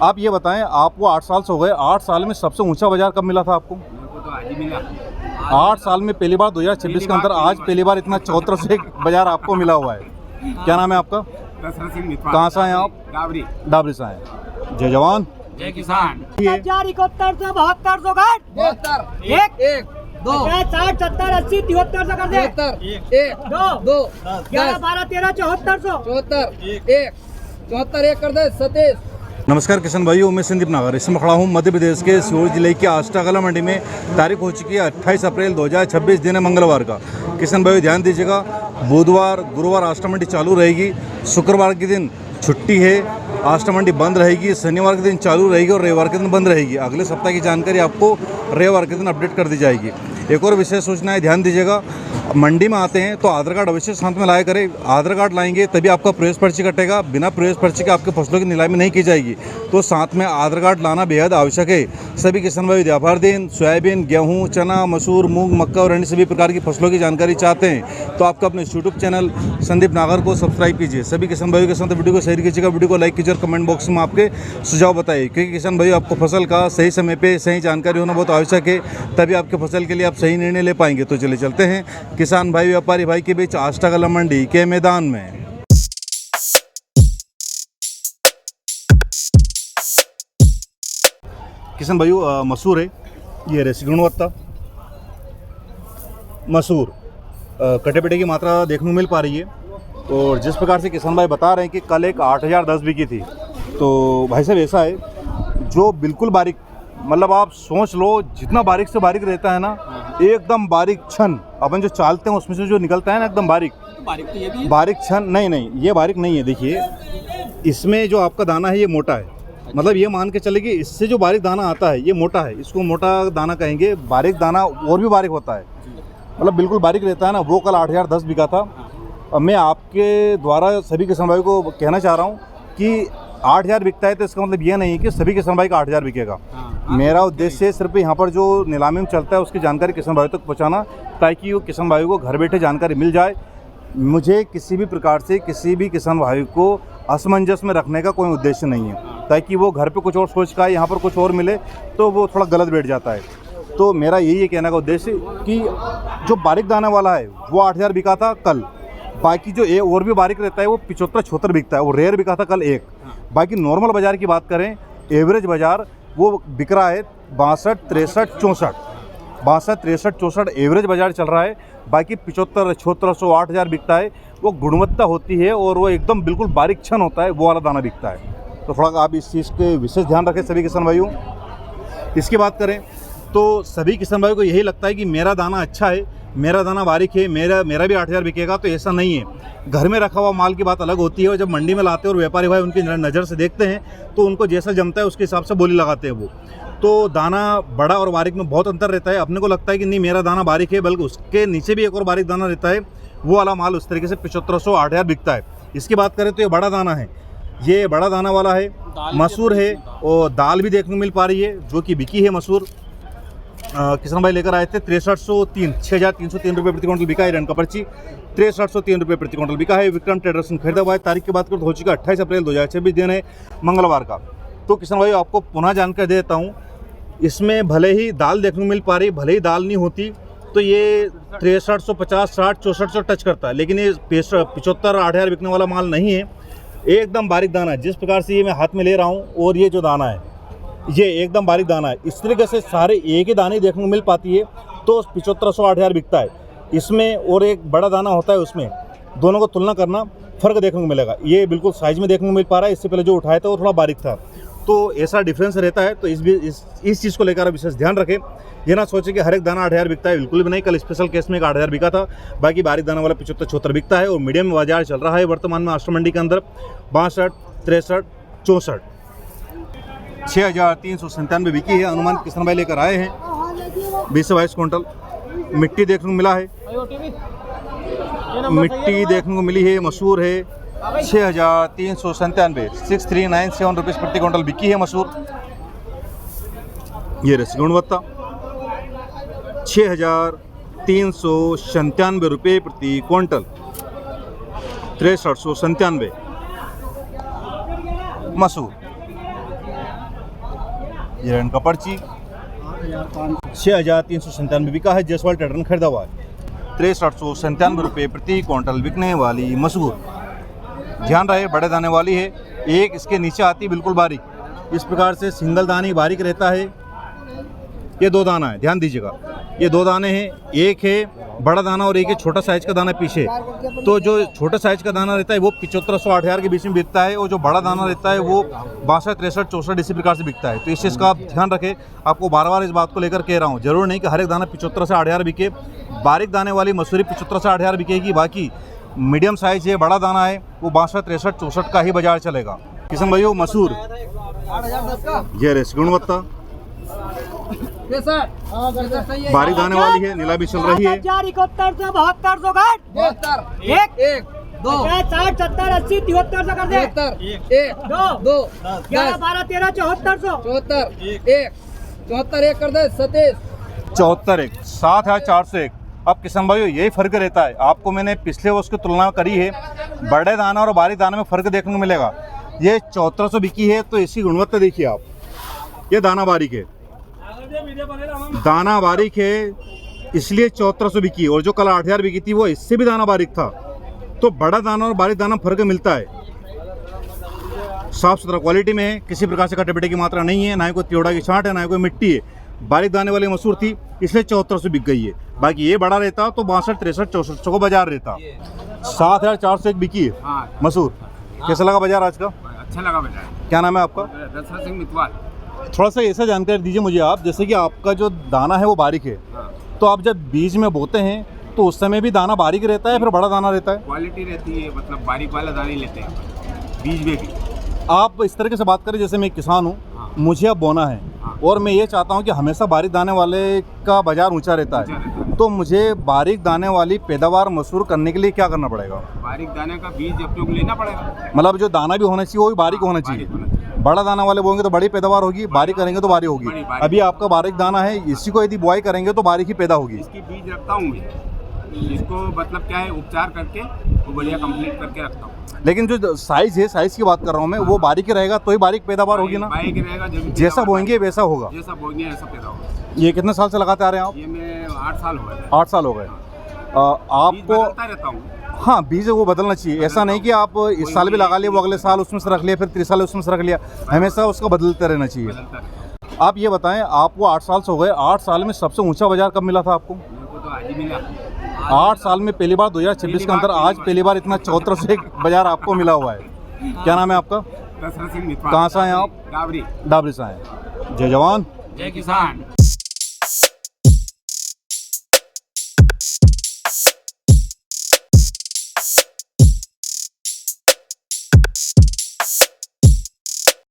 आप ये बताएं, आपको 8 साल से हो गए, 8 साल में सबसे ऊंचा बाजार कब मिला था आपको? मेरे को तो आज ही मिला। 8 साल में पहली बार 2026 के अंदर आज पहली बार इतना 74 से बाजार आपको मिला हुआ है। क्या नाम है आपका? दशरथ सिंह मितवा। कहाँ से आए आप? डाबरी। डाबरी से आए। जय जवान जय किसान। 71 72 72 एक एक 2 60 70 80 73 से कर दे 73 एक 2 11 12 13 7400 74 एक 74 एक कर दे 27। नमस्कार किसान भाइयों, मैं संदीप नागर। इसमें खड़ा हूँ मध्य प्रदेश के सीहोर जिले की आष्टा कला मंडी में। तारीख हो चुकी है 28 अप्रैल 2026, दिन है मंगलवार का। किसान भाइयों ध्यान दीजिएगा, बुधवार गुरुवार आष्टा मंडी चालू रहेगी, शुक्रवार के दिन छुट्टी है, आष्टा मंडी बंद रहेगी, शनिवार के दिन चालू रहेगी और रविवार के दिन बंद रहेगी। अगले सप्ताह की जानकारी आपको रविवार के दिन अपडेट कर दी जाएगी। एक और विशेष सूचना है, ध्यान दीजिएगा, मंडी में आते हैं तो आधार कार्ड अवश्य साथ में लाया करें। आधार कार्ड लाएंगे तभी आपका प्रवेश पर्ची कटेगा, बिना प्रवेश पर्ची के आपके फसलों की नीलामी नहीं की जाएगी। तो साथ में आधार कार्ड लाना बेहद आवश्यक है। सभी किसान भाई व्यापार दिन सोयाबीन, गेहूं, चना, मसूर, मूंग, मक्का और अन्य सभी प्रकार की फसलों की जानकारी चाहते हैं तो आपका अपने यूट्यूब चैनल संदीप नागर को सब्सक्राइब कीजिए। सभी किसान भाइयों के साथ वीडियो को शेयर कीजिएगा, वीडियो को लाइक कीजिए और कमेंट बॉक्स में आपके सुझाव बताइए, क्योंकि किसान भाइयों आपको फसल का सही समय पे सही जानकारी होना बहुत आवश्यक है, तभी आपके फसल के लिए आप सही निर्णय ले पाएंगे। तो चलिए चलते हैं किसान भाई व्यापारी भाई के बीच आष्टा कला मंडी के मैदान में। किसान भाइयों मसूर है, ये रेसी गुणवत्ता मसूर कटे पेटे की मात्रा देखने को मिल पा रही है। और जिस प्रकार से किसान भाई बता रहे हैं कि कल एक 8010 बिकी थी, तो भाई साहब ऐसा है जो बिल्कुल बारीक, मतलब आप सोच लो जितना बारीक से बारीक रहता है ना, एकदम बारीक छन अपन जो चालते हैं उसमें से जो निकलता है ना एकदम बारीक, बारीक तो ये भी है। बारीक छन नहीं ये बारीक नहीं है। देखिए इसमें जो आपका दाना है ये मोटा है, मतलब ये मान के चले कि इससे जो बारीक दाना आता है ये मोटा है, इसको मोटा दाना कहेंगे। बारीक दाना और भी बारीक होता है, मतलब बिल्कुल बारीक रहता है ना। वो कल 8010 बिका था। अब मैं आपके द्वारा सभी किसान भाई को कहना चाह रहा हूँ कि 8000 बिकता है तो इसका मतलब ये नहीं है कि सभी किसान भाई का 8000 बिकेगा। मेरा उद्देश्य सिर्फ यहाँ पर जो नीलामी में चलता है उसकी जानकारी किसान भाई तक पहुँचाना, ताकि वो किसान भाई को घर बैठे जानकारी मिल जाए। मुझे किसी भी प्रकार से किसी भी किसान भाई को असमंजस में रखने का कोई उद्देश्य नहीं है, ताकि वो घर पे कुछ और सोच का यहाँ पर कुछ और मिले तो वो थोड़ा गलत बैठ जाता है। तो मेरा यही कहने का उद्देश्य कि जो बारीक दाने वाला है वो 8000 बिका था कल, बाकी जो और भी बारीक रहता है वो 75-76 बिकता है, वो रेयर बिका था कल एक। बाकी नॉर्मल बाज़ार की बात करें, एवरेज बाज़ार वो बिक रहा है 62 63 64, 62 63 64 एवरेज बाज़ार चल रहा है। बाकी 75 7600 8000 बिकता है। वो गुणवत्ता होती है और वो एकदम बिल्कुल बारीक छन होता है, वो वाला दाना बिकता है। तो थोड़ा आप इस चीज़ के विशेष ध्यान रखें सभी किसान भाइयों। इसकी बात करें तो सभी किसान भाइयों को यही लगता है कि मेरा दाना अच्छा है, मेरा दाना बारीक है, मेरा भी 8000 बिकेगा, तो ऐसा नहीं है। घर में रखा हुआ माल की बात अलग होती है, और जब मंडी में लाते हैं और व्यापारी भाई उनकी नज़र से देखते हैं तो उनको जैसा जमता है उसके हिसाब से बोली लगाते हैं वो। तो दाना बड़ा और बारीक में बहुत अंतर रहता है। अपने को लगता है कि नहीं मेरा दाना बारीक है, बल्कि उसके नीचे भी एक और बारीक दाना रहता है, वो वाला माल उस तरीके से 7500 8000 बिकता है। इसकी बात करें तो ये बड़ा दाना है, ये बड़ा दाना वाला है, मसूर है, और दाल भी देखने को मिल पा रही है जो कि बिकी है मसूर। किसान भाई लेकर आए थे 6303 6303 रुपये प्रति क्विंटल बिका है। रन का पर्ची 6303 रुपये प्रति क्विंटल बिका है। विक्रम ट्रेडर्स ने खरीदा हुआ है। तारीख की बात करें तो हो चुका 28 अप्रैल 2026, दिन है मंगलवार का। तो किसान भाई आपको पुनः जानकारी दे देता हूँ, इसमें भले ही दाल देखने को मिल पा रही, भले ही दाल नहीं होती तो ये 6350 60 64 टच करता है, लेकिन ये 75 8000 बिकने वाला माल नहीं है। एकदम बारीक दाना है, जिस प्रकार से ये मैं हाथ में ले रहा हूँ, और ये जो दाना है ये एकदम बारीक दाना है। इस तरीके से सारे एक ही दाने देखने को मिल पाती है तो 7500 8000 बिकता है। इसमें और एक बड़ा दाना होता है, उसमें दोनों को तुलना करना, फ़र्क देखने को मिलेगा। ये बिल्कुल साइज में देखने को मिल पा रहा है, इससे पहले जो उठाया था वो थोड़ा बारीक था, तो ऐसा डिफरेंस रहता है। तो इस चीज़ को लेकर विशेष ध्यान रखें। ये ना सोचे कि हर एक दाना 8000 बिकता है, बिल्कुल भी नहीं। कल स्पेशल केस में एक 8000 बिका था, बाकी बारीक दाना वाला 75-76 बिकता है। और मीडियम बाजार चल रहा है वर्तमान में आष्टा मंडी के अंदर 62 63 64 6397 बिकी है। अनुमान किसान भाई लेकर आए हैं 20 से 22 क्विंटल। मिट्टी देखने को मिला है, मिट्टी देखने को मिली है, मसूर है 6397 6397 रुपये प्रति क्विंटल बिकी है मसूर। ये रसी गुणवत्ता 6397 रुपये प्रति क्विंटल 6397 मसूर। ये इनका पर्ची 6,397 बिका है। जसवाल ट्रेडर ने खरीदा हुआ है। 6397 रुपये प्रति क्विंटल बिकने वाली मसूर। ध्यान रहे बड़े दाने वाली है। एक इसके नीचे आती बिल्कुल बारीक, इस प्रकार से सिंगल दाने बारीक रहता है। ये दो दाना है, ध्यान दीजिएगा, ये दो दाने हैं, एक है बड़ा दाना और एक है छोटा साइज का दाना पीछे। तो जो छोटा साइज का दाना रहता है वो 7500-8000 के बीच में बिकता है, और जो बड़ा दाना रहता है वो 62, 63, 64 इसी प्रकार से बिकता है। तो इस चीज़ का आप ध्यान रखें। आपको बार बार इस बात को लेकर कह रहा हूँ, जरूर नहीं कि हर एक दाना 75 से 8000 बिके। बारीक दाने वाली मसूरी 75 से 8000 बिकेगी, बाकी मीडियम साइज है, बड़ा दाना है, वो 62, 63, 64 का ही बाजार चलेगा। किशन भाई वो मसूर 8,010 का ये रेस गुणवत्ता 63 सही है। बारीक दाने वाली है, नीला भी चल रही है। 7100 7200 घट 72 एक 1 2 60 70 80 7300 कर दे 73 1 2 11 12 13 7400 74 1 74 1 कर दे 27 74 1 7,401। अब किसान भाई यही फ़र्क रहता है। आपको मैंने पिछले वर्ष की तुलना करी है, बड़े दाना और बारीक दाने में फ़र्क देखने को मिलेगा। ये 7400 बिकी है, तो इसकी गुणवत्ता देखिए आप। ये दाना बारीक है, दाना बारीक है, इसलिए 7400 बिकी। और जो कल 8000 बिकी थी वो इससे भी दाना बारीक था। तो बड़ा दाना और बारीक दाना फ़र्क मिलता है। साफ़ सुथरा क्वालिटी में है, किसी प्रकार से कटे-पिटे की मात्रा नहीं है, ना ही कोई त्योड़ा की छांट है, ना ही कोई मिट्टी है। बारीक दाने वाली मसूर थी इसलिए 7400 बिक गई है। बाकी ये बड़ा रहता तो 62, 63, 6400 को बाजार रहता। 7401 बिकी है हाँ, मसूर। कैसा लगा बाजार आज का? अच्छा लगा बेटा। क्या नाम है आपका? दशरथ सिंह मितवाल। थोड़ा सा ऐसा जानकारी दीजिए मुझे आप, जैसे कि आपका जो दाना है वो बारीक है, हाँ, तो आप जब बीज में बोते हैं तो उस समय भी दाना बारीक रहता है, फिर बड़ा दाना रहता है? क्वालिटी रहती है, मतलब बारीक वाला दाने लेते हैं बीज में भी। आप इस तरीके से बात करें जैसे मैं एक किसान हूँ, मुझे अब बोना है और मैं ये चाहता हूँ कि हमेशा बारीक दाने वाले का बाजार ऊंचा रहता है, तो मुझे बारीक दाने वाली पैदावार मसूर करने के लिए क्या करना पड़ेगा? बारीक दाने का बीज अपने को लेना पड़ेगा। मतलब जो दाना भी होना चाहिए वो भी बारीक होना चाहिए। बड़ा दाना वाले बोएंगे तो बड़ी पैदावार होगी, बारीक करेंगे तो बारीक होगी। बारीक। अभी आपका बारीक दाना है, इसी को यदि बुआई करेंगे तो बारीक ही पैदा होगी। इसकी बीज रखता हूँ मैं, इसको मतलब क्या है उपचार करके वो बढ़िया कंप्लीट करके रखता हूँ। लेकिन जो साइज है, साइज की बात कर रहा हूँ मैं, वो बारीक ही रहेगा तो ही बारीक पैदावार होगी ना? बारीक रहेगा, जैसा बोएंगे वैसा होगा। जैसा बोएंगे ऐसा पैदा होगा। ये कितने साल से लगाते आ रहे हैं आप? ये मैं 8 साल हो गए। 8 साल हो गए। बीज आपको बदलता रहता हूँ। हाँ, बीज वो बदलना चाहिए। ऐसा नहीं कि आप इस साल भी लगा लिया, वो अगले साल उसमें से रख लिया, फिर 3 साल उसमें से रख लिया। हमेशा उसको बदलते रहना चाहिए। बदलता रहता। आप ये बताएं, आपको 8 साल से हो गए, 8 साल में सबसे ऊंचा बाजार कब मिला था आपको? मेरे को तो आज ही मिला। 8 साल में पहली बार 2026 के अंदर आज पहली बार इतना 7400 बाजार आपको मिला हुआ है। क्या नाम है आपका? दशरथ सिंह मितवाल। कहाँ से आए आप? डाबरी। डाबरी से आए। जय जवान जय किसान।